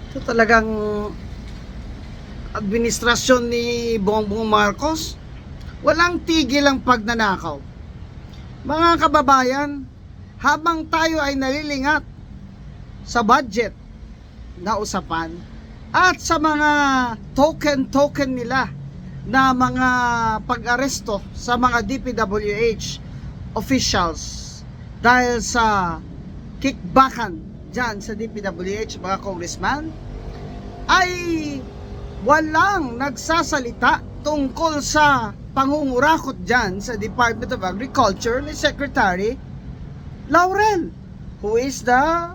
Ito talagang administrasyon ni Bongbong Marcos, walang tigil ang pagnanakaw. Mga kababayan, habang tayo ay nalilingat sa budget na usapan at sa mga token nila na mga pag-aresto sa mga DPWH officials dahil sa kickbackan dyan sa DPWH, mga congressman, ay walang nagsasalita tungkol sa pangungurakot dyan sa Department of Agriculture ni Secretary Laurel, who is the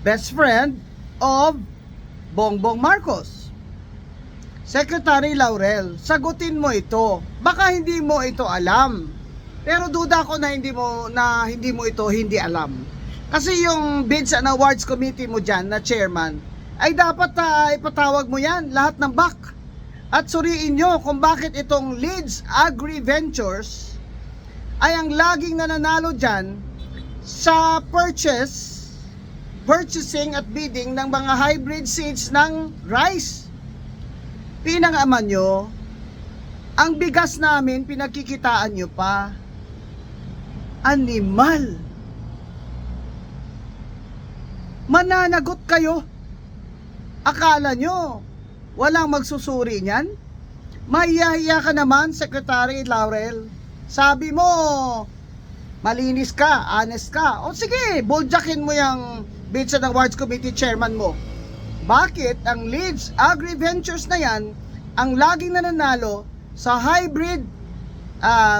best friend of Bongbong Marcos. Secretary Laurel, sagutin mo ito. Baka hindi mo ito alam. Pero duda ko na hindi mo ito hindi alam. Kasi yung Bids and Awards Committee mo dyan na chairman, ay dapat ipatawag mo yan, lahat ng back. At suriin nyo kung bakit itong Leeds Agri Ventures ay ang laging nananalo dyan sa purchasing at bidding ng mga hybrid seeds ng rice. Pinangaman nyo, ang bigas namin pinagkikitaan nyo pa. Animal. Mananagot kayo. Akala nyo walang magsusuri niyan? Mahiyahiya ka naman, Secretary Laurel. Sabi mo malinis ka, honest ka. O sige, boljakin mo yung Bids and Awards Committee chairman mo. Bakit ang Leeds Agri Ventures na yan ang laging nananalo sa hybrid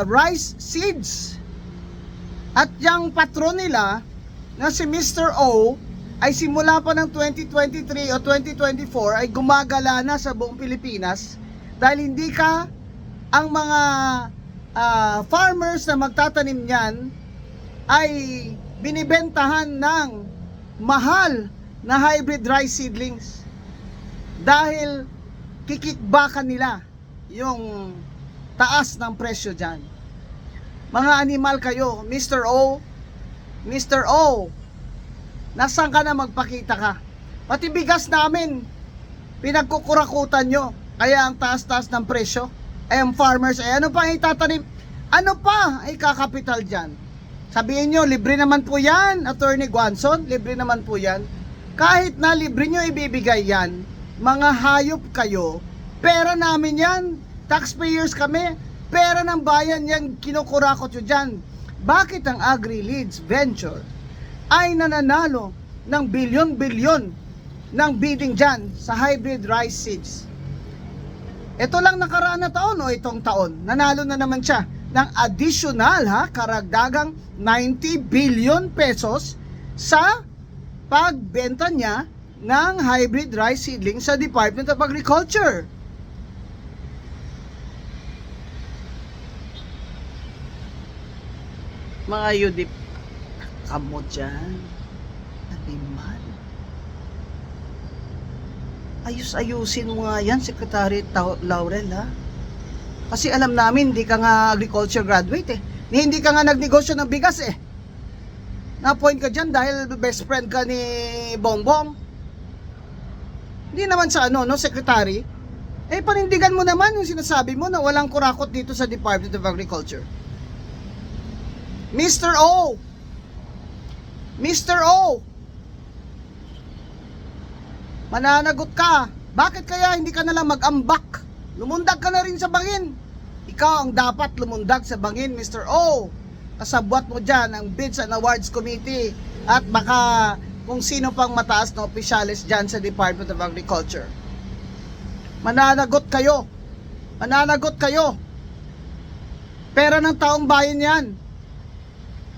rice seeds? At yung patron nila na si Mr. O ay simula pa ng 2023 o 2024 ay gumagala na sa buong Pilipinas dahil hindi ka ang mga farmers na magtatanim niyan ay binibentahan ng mahal na hybrid rice seedlings dahil kikikbakan nila yung taas ng presyo dyan. Mga animal kayo, Mr. O. Mr. O, nasaan ka na magpakita ka? Pati bigas namin, pinagkukurakutan nyo. Kaya ang taas-taas ng presyo. Ay ang farmers, ay ano pa itatanim? Ano pa ay kakapital dyan? Sabihin nyo, libre naman po yan, Attorney Guanzon, libre naman po yan. Kahit na libre nyo ibibigay yan, mga hayop kayo, pera namin yan, taxpayers kami, pera ng bayan yan, kinukurakot nyo dyan. Bakit ang Agri-Leeds Venture ay nananalo ng bilyon-bilyon ng bidding dyan sa hybrid rice seeds? Ito lang nakaraan na taon o itong taon, nanalo na naman siya ng additional karagdagang 90 billion pesos sa pagbenta niya ng hybrid rice seedling sa Department of Agriculture. Mga UDIP, kamo dyan, animal. Ayus-ayusin mo nga yan, Secretary Laurel, ha? Kasi alam namin, hindi ka nga agriculture graduate, eh. Hindi ka nga nagnegosyo ng bigas, eh. Na-point ka dyan dahil best friend ka ni Bongbong. Hindi naman sa Secretary. Panindigan mo naman yung sinasabi mo na walang kurakot dito sa Department of Agriculture. Mr. O! Mr. O! Mananagot ka. Bakit kaya hindi ka nalang mag-ambak? Lumundag ka na rin sa bangin. Ikaw ang dapat lumundag sa bangin, Mr. O. Kasabwat mo dyan ang Bids and Awards Committee at baka kung sino pang mataas na opisyalis dyan sa Department of Agriculture. Mananagot kayo. Mananagot kayo. Pera ng taong bayan yan.